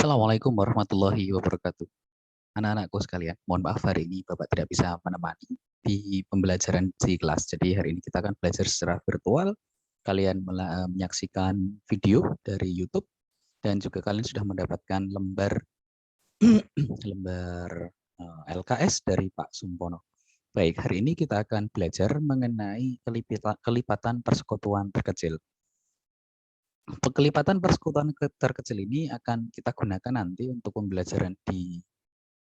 Assalamualaikum warahmatullahi wabarakatuh. Anak-anakku sekalian, mohon maaf hari ini Bapak tidak bisa menemani di pembelajaran di kelas. Jadi hari ini kita akan belajar secara virtual. Kalian menyaksikan video dari YouTube dan juga kalian sudah mendapatkan lembar lembar LKS dari Pak Sumpono. Baik, hari ini kita akan belajar mengenai kelipatan persekutuan terkecil. Kelipatan persekutuan terkecil ini akan kita gunakan nanti untuk pembelajaran di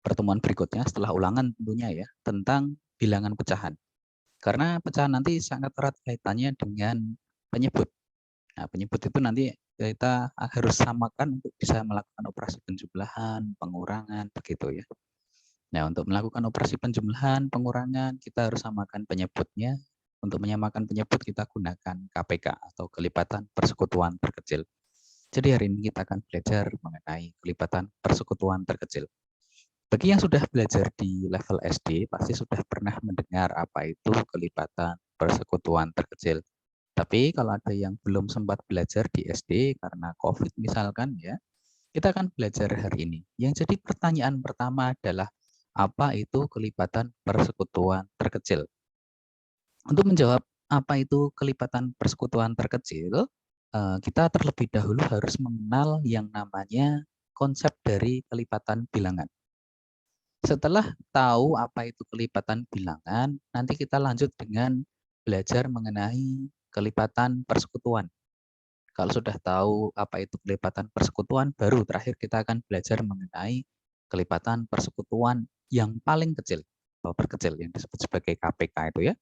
pertemuan berikutnya setelah ulangan tentunya ya, tentang bilangan pecahan. Karena pecahan nanti sangat erat kaitannya dengan penyebut. Nah, penyebut itu nanti kita harus samakan untuk bisa melakukan operasi penjumlahan, pengurangan, begitu ya. Nah, untuk melakukan operasi penjumlahan, pengurangan, kita harus samakan penyebutnya. Untuk menyamakan penyebut kita gunakan KPK atau kelipatan persekutuan terkecil. Jadi hari ini kita akan belajar mengenai kelipatan persekutuan terkecil. Bagi yang sudah belajar di level SD, pasti sudah pernah mendengar apa itu kelipatan persekutuan terkecil. Tapi kalau ada yang belum sempat belajar di SD karena COVID misalkan ya, kita akan belajar hari ini. Yang jadi pertanyaan pertama adalah apa itu kelipatan persekutuan terkecil? Untuk menjawab apa itu kelipatan persekutuan terkecil, kita terlebih dahulu harus mengenal yang namanya konsep dari kelipatan bilangan. Setelah tahu apa itu kelipatan bilangan, nanti kita lanjut dengan belajar mengenai kelipatan persekutuan. Kalau sudah tahu apa itu kelipatan persekutuan, baru terakhir kita akan belajar mengenai kelipatan persekutuan yang paling kecil, atau terkecil yang disebut sebagai KPK itu ya.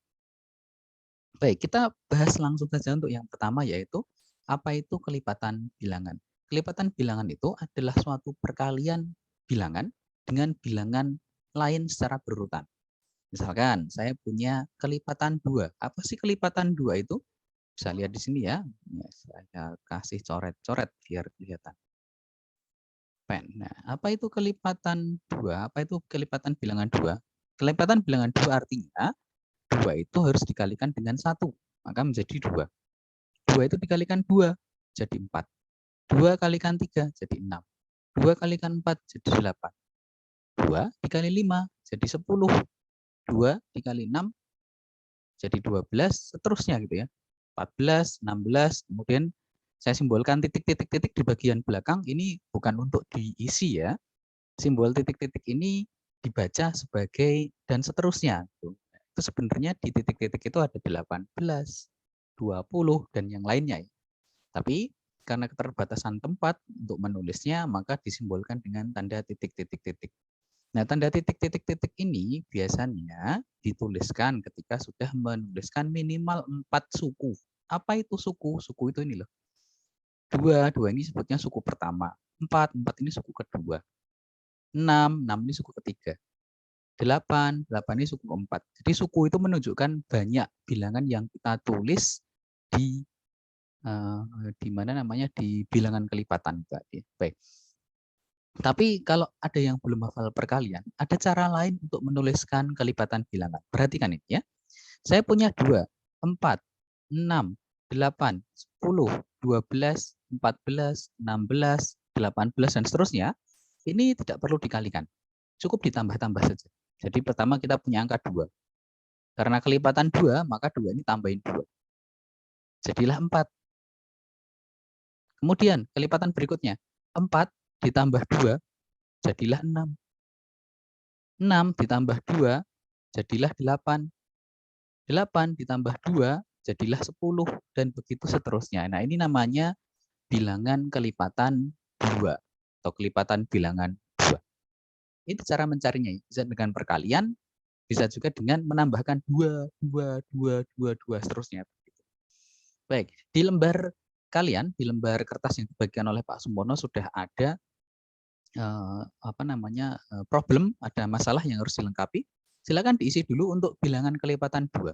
Baik, kita bahas langsung saja untuk yang pertama yaitu apa itu kelipatan bilangan. Kelipatan bilangan itu adalah suatu perkalian bilangan dengan bilangan lain secara berurutan. Misalkan saya punya kelipatan 2. Apa sih kelipatan 2 itu? Bisa lihat di sini ya. Saya kasih coret-coret biar kelihatan. Pen. Nah, apa itu kelipatan 2? Apa itu kelipatan bilangan 2? Kelipatan bilangan 2 artinya 2 itu harus dikalikan dengan 1, maka menjadi 2. 2 itu dikalikan 2, jadi 4. 2 kalikan 3, jadi 6. 2 kalikan 4, jadi 8. 2 dikali 5, jadi 10. 2 dikali 6, jadi 12, seterusnya gitu ya. 14, 16, kemudian saya simbolkan titik-titik-titik di bagian belakang, ini bukan untuk diisi ya. Simbol titik-titik ini dibaca sebagai dan seterusnya. Itu sebenarnya di titik-titik itu ada 18, 20, dan yang lainnya. Tapi karena keterbatasan tempat untuk menulisnya, maka disimbolkan dengan tanda titik-titik-titik. Nah, tanda titik-titik-titik ini biasanya dituliskan ketika sudah menuliskan minimal 4 suku. Apa itu suku? Suku itu ini loh. 2 ini sebutnya suku pertama. 4 ini suku kedua. 6 ini suku ketiga. 8 ini suku keempat. Jadi suku itu menunjukkan banyak bilangan yang kita tulis di mana namanya di bilangan kelipatan tadi. Baik. Tapi kalau ada yang belum hafal perkalian, ada cara lain untuk menuliskan kelipatan bilangan. Perhatikan ini ya. Saya punya 2, 4, 6, 8, 10, 12, 14, 16, 18, dan seterusnya. Ini tidak perlu dikalikan. Cukup ditambah-tambah saja. Jadi pertama kita punya angka 2. Karena kelipatan 2, maka 2 ini tambahin 2. Jadilah 4. Kemudian kelipatan berikutnya, 4 ditambah 2, jadilah 6. 6 ditambah 2, jadilah 8. 8 ditambah 2, jadilah 10, dan begitu seterusnya. Nah, ini namanya bilangan kelipatan 2, atau kelipatan bilangan 2. Itu cara mencarinya. Bisa dengan perkalian, bisa juga dengan menambahkan 2, 2, 2, 2, 2, seterusnya. Baik, di lembar kalian, di lembar kertas yang dibagikan oleh Pak Sumpono sudah ada problem, ada masalah yang harus dilengkapi. Silakan diisi dulu untuk bilangan kelipatan 2.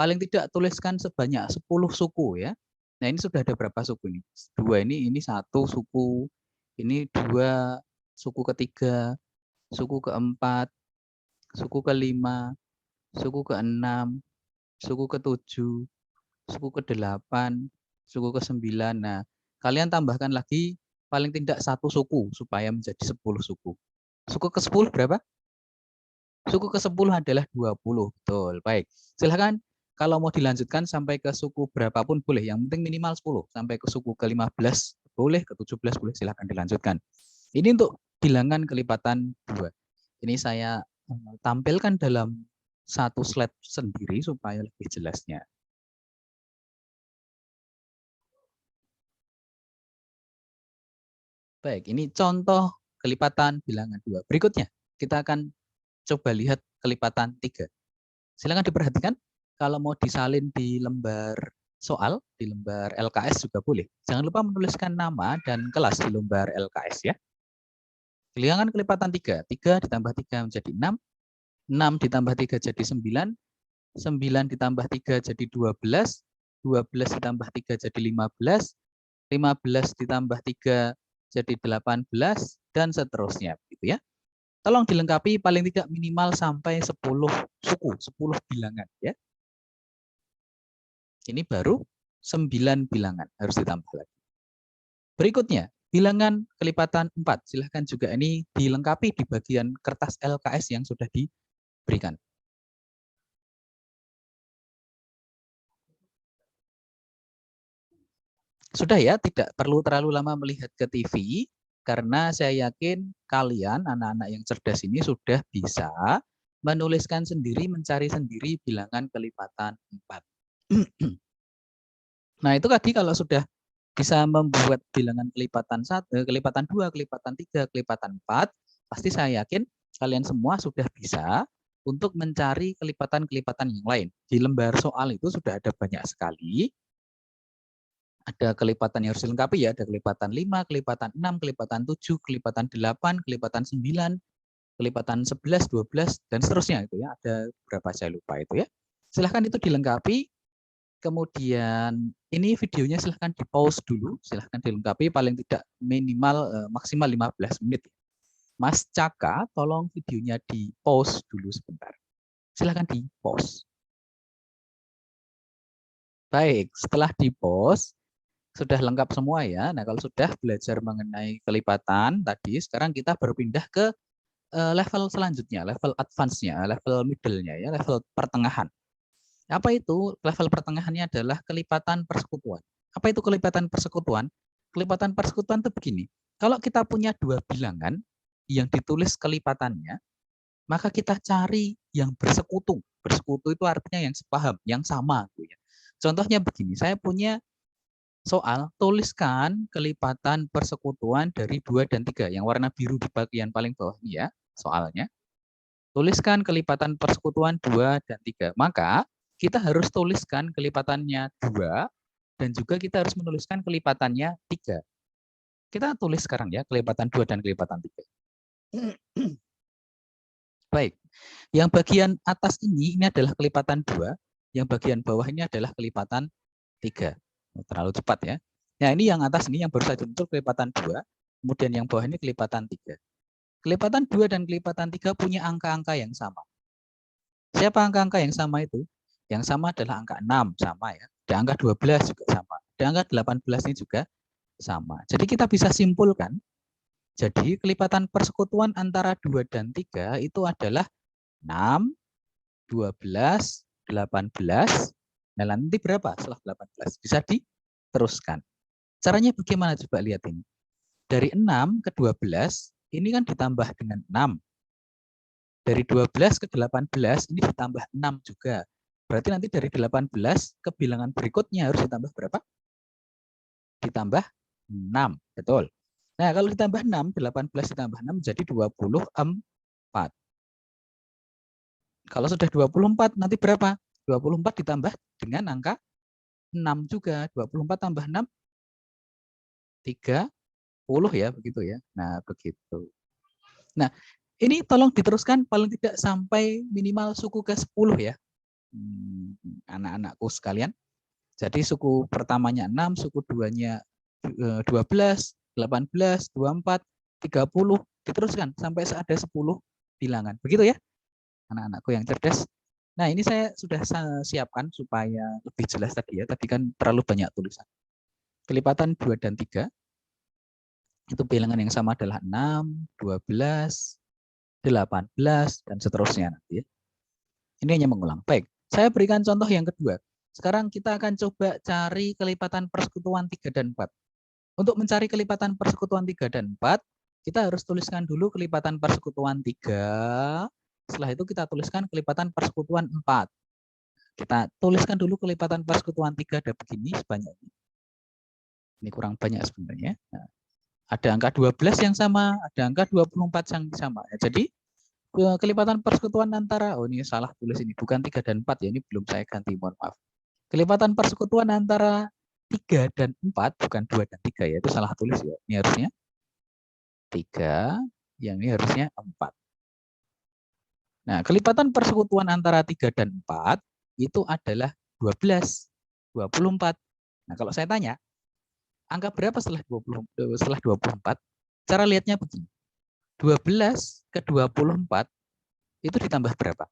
Paling tidak tuliskan sebanyak 10 suku ya. Nah, ini sudah ada berapa suku ini? 2 ini 1 suku, ini 2 suku ketiga, suku keempat, suku kelima, suku keenam, suku ketujuh, suku ke-8, suku ke-9. Nah, kalian tambahkan lagi paling tidak satu suku supaya menjadi 10 suku. Suku ke-10 berapa? Suku ke-10 adalah 20. Betul. Baik. Silahkan kalau mau dilanjutkan sampai ke suku berapapun boleh. Yang penting minimal 10. Sampai ke suku ke-15 boleh, ke-17 boleh. Silahkan dilanjutkan. Ini untuk bilangan kelipatan 2. Ini saya tampilkan dalam satu slide sendiri supaya lebih jelasnya. Baik, ini contoh kelipatan bilangan 2. Berikutnya, kita akan coba lihat kelipatan 3. Silakan diperhatikan, kalau mau disalin di lembar soal, di lembar LKS juga boleh. Jangan lupa menuliskan nama dan kelas di lembar LKS ya. Bilangan kelipatan 3. 3 ditambah 3 menjadi 6. 6 ditambah 3 jadi 9. 9 ditambah 3 jadi 12. 12 ditambah 3 jadi 15. 15 ditambah 3 jadi 18 dan seterusnya gitu ya. Tolong dilengkapi paling tidak minimal sampai 10 suku, 10 bilangan ya. Ini baru 9 bilangan harus ditambah lagi. Berikutnya, bilangan kelipatan 4. Silahkan juga ini dilengkapi di bagian kertas LKS yang sudah diberikan. Sudah ya, tidak perlu terlalu lama melihat ke TV, karena saya yakin kalian, anak-anak yang cerdas ini sudah bisa menuliskan sendiri, mencari sendiri bilangan kelipatan 4. Nah, itu tadi kalau sudah bisa membuat bilangan kelipatan 1, kelipatan 2, kelipatan 3, kelipatan 4, pasti saya yakin kalian semua sudah bisa untuk mencari kelipatan-kelipatan yang lain. Di lembar soal itu sudah ada banyak sekali. Ada kelipatan yang harus dilengkapi ya, ada kelipatan 5, kelipatan 6, kelipatan 7, kelipatan 8, kelipatan 9, kelipatan 11, 12, dan seterusnya itu ya. Ada berapa saya lupa itu ya. Silahkan itu dilengkapi. Kemudian ini videonya silahkan di pause dulu, silahkan dilengkapi paling tidak minimal maksimal 15 menit. Mas Caka, tolong videonya di pause dulu sebentar. Silahkan di pause. Baik, setelah di pause, sudah lengkap semua ya. Nah, kalau sudah belajar mengenai kelipatan tadi, sekarang kita berpindah ke level selanjutnya, level advance-nya, level middle-nya ya, level pertengahan. Apa itu? Level pertengahannya adalah kelipatan persekutuan. Apa itu kelipatan persekutuan? Kelipatan persekutuan itu begini. Kalau kita punya dua bilangan yang ditulis kelipatannya, maka kita cari yang bersekutu. Bersekutu itu artinya yang sepaham, yang sama. Contohnya begini, saya punya soal, tuliskan kelipatan persekutuan dari 2 dan 3. Yang warna biru di bagian paling bawah ini ya, soalnya. Tuliskan kelipatan persekutuan 2 dan 3. Maka kita harus tuliskan kelipatannya 2 dan juga kita harus menuliskan kelipatannya 3. Kita tulis sekarang ya kelipatan 2 dan kelipatan 3. Baik. Yang bagian atas ini adalah kelipatan 2, yang bagian bawah ini adalah kelipatan 3. Terlalu cepat ya. Nah, ini yang atas ini yang baru saja muncul kelipatan 2, kemudian yang bawah ini kelipatan 3. Kelipatan 2 dan kelipatan 3 punya angka-angka yang sama. Siapa angka-angka yang sama itu? Yang sama adalah angka 6, sama ya. Ada angka 12 juga sama. Ada angka 18 ini juga sama. Jadi kita bisa simpulkan, jadi kelipatan persekutuan antara 2 dan 3 itu adalah 6, 12, 18. Nah, nanti berapa setelah 18? Bisa diteruskan. Caranya bagaimana? Coba lihat ini. Dari 6 ke 12, ini kan ditambah dengan 6. Dari 12 ke 18 ini ditambah 6 juga. Berarti nanti dari 18 ke bilangan berikutnya harus ditambah berapa? Ditambah 6, betul. Nah, kalau ditambah 6, 18 ditambah 6 menjadi 24. Kalau sudah 24 nanti berapa? 24 ditambah dengan angka 6 juga. 24 tambah 6, 30 ya, begitu ya. Nah, begitu. Nah, ini tolong diteruskan paling tidak sampai minimal suku ke-10 ya. Anak-anakku sekalian. Jadi suku pertamanya 6, suku duanya 12, 18, 24, 30, diteruskan sampai ada 10 bilangan. Begitu ya, anak-anakku yang cerdas. Nah, ini saya sudah siapkan supaya lebih jelas tadi ya. Tadi kan terlalu banyak tulisan. Kelipatan 2 dan 3. Itu bilangan yang sama adalah 6, 12, 18, dan seterusnya nanti ya. Ini hanya mengulang. Baik, saya berikan contoh yang kedua. Sekarang kita akan coba cari kelipatan persekutuan 3 dan 4. Untuk mencari kelipatan persekutuan 3 dan 4, kita harus tuliskan dulu kelipatan persekutuan 3. Setelah itu kita tuliskan kelipatan persekutuan 4. Kita tuliskan dulu kelipatan persekutuan 3 ada begini sebanyak ini. Ini kurang banyak sebenarnya. Nah, ada angka 12 yang sama, ada angka 24 yang sama. Jadi kelipatan persekutuan antara, oh ini salah tulis ini, bukan 3 dan 4 ya, ini belum saya ganti, mohon maaf. Kelipatan persekutuan antara 3 dan 4, bukan 2 dan 3 ya, itu salah tulis ya. Ini harusnya 3, yang ini harusnya 4. Nah, kelipatan persekutuan antara 3 dan 4 itu adalah 12, 24. Nah, kalau saya tanya, angka berapa setelah 24? Cara lihatnya begini. 12 ke 24 itu ditambah berapa?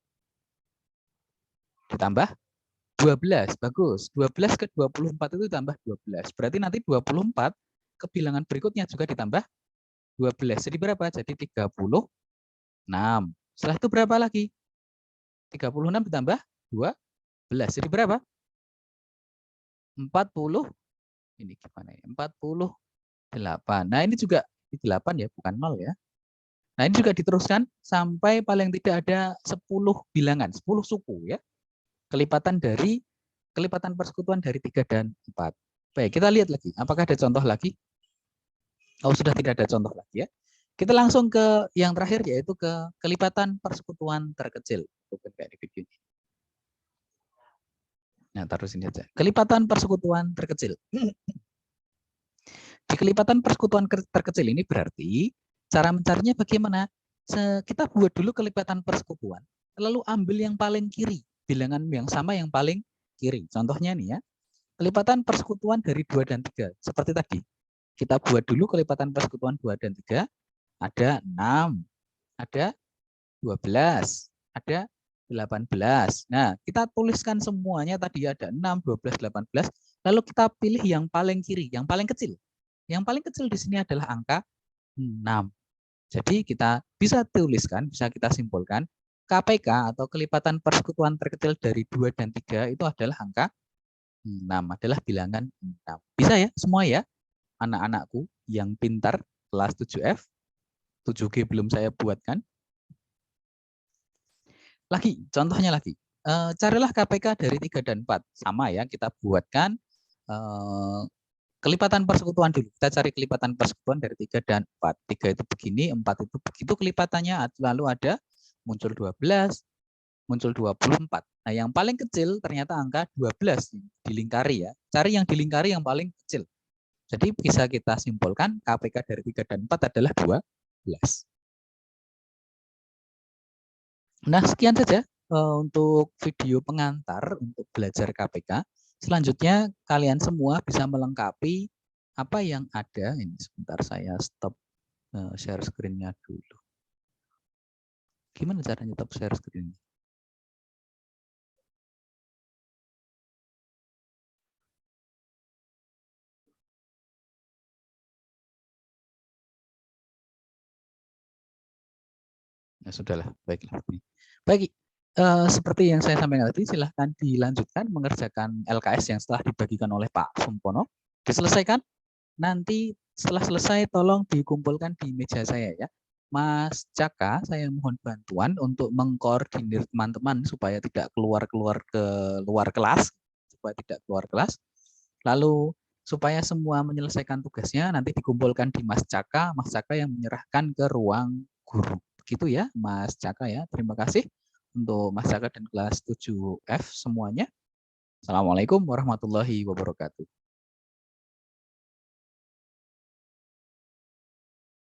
Ditambah 12, bagus. 12 ke 24 itu tambah 12. Berarti nanti 24 ke bilangan berikutnya juga ditambah 12. Jadi berapa? Jadi 36. Setelah itu berapa lagi? 36 ditambah 12. Jadi berapa? 40. Ini gimana ya? 48. Nah, ini juga 8 ya, bukan 0 ya. Nah, ini juga diteruskan sampai paling tidak ada 10 bilangan, 10 suku ya. Kelipatan persekutuan dari 3 dan 4. Baik, kita lihat lagi. Apakah ada contoh lagi? Oh, sudah tidak ada contoh lagi ya. Kita langsung ke yang terakhir, yaitu ke kelipatan persekutuan terkecil. Nah, taruh sini aja. Kelipatan persekutuan terkecil. Di kelipatan persekutuan terkecil ini berarti cara mencarinya bagaimana? Kita buat dulu kelipatan persekutuan, lalu ambil yang paling kiri, bilangan yang sama yang paling kiri. Contohnya nih ya, kelipatan persekutuan dari 2 dan 3. Seperti tadi, kita buat dulu kelipatan persekutuan 2 dan 3, ada 6, ada 12, ada 18. Nah, kita tuliskan semuanya tadi ada 6, 12, 18, lalu kita pilih yang paling kiri, yang paling kecil. Yang paling kecil di sini adalah angka 6. Jadi kita bisa tuliskan, bisa kita simpulkan, KPK atau kelipatan persekutuan terkecil dari 2 dan 3 itu adalah angka 6, adalah bilangan 6. Bisa ya semua ya, anak-anakku yang pintar kelas 7F, 7G belum saya buatkan. Lagi, contohnya lagi. Carilah KPK dari 3 dan 4. Sama ya, kita buatkan kelipatan persekutuan dulu. Kita cari kelipatan persekutuan dari 3 dan 4. 3 itu begini, 4 itu begitu kelipatannya. Lalu ada muncul 12, muncul 24. Nah, yang paling kecil ternyata angka 12 dilingkari ya. Cari yang dilingkari yang paling kecil. Jadi bisa kita simpulkan KPK dari 3 dan 4 adalah 12. Nah, sekian saja untuk video pengantar untuk belajar KPK. Selanjutnya kalian semua bisa melengkapi apa yang ada. Ini sebentar saya stop share screen-nya dulu. Gimana caranya stop share screen? Ya sudahlah, baiklah. Baik, seperti yang saya sampaikan tadi, silahkan dilanjutkan mengerjakan LKS yang setelah dibagikan oleh Pak Sumpono. Diselesaikan, nanti setelah selesai tolong dikumpulkan di meja saya ya. Mas Caka, saya mohon bantuan untuk mengkoordinir teman-teman supaya tidak keluar ke luar kelas, supaya tidak keluar kelas. Lalu supaya semua menyelesaikan tugasnya nanti dikumpulkan di Mas Caka yang menyerahkan ke ruang guru. Begitu ya, Mas Caka ya. Terima kasih untuk Mas Caka dan kelas 7F semuanya. Assalamualaikum warahmatullahi wabarakatuh.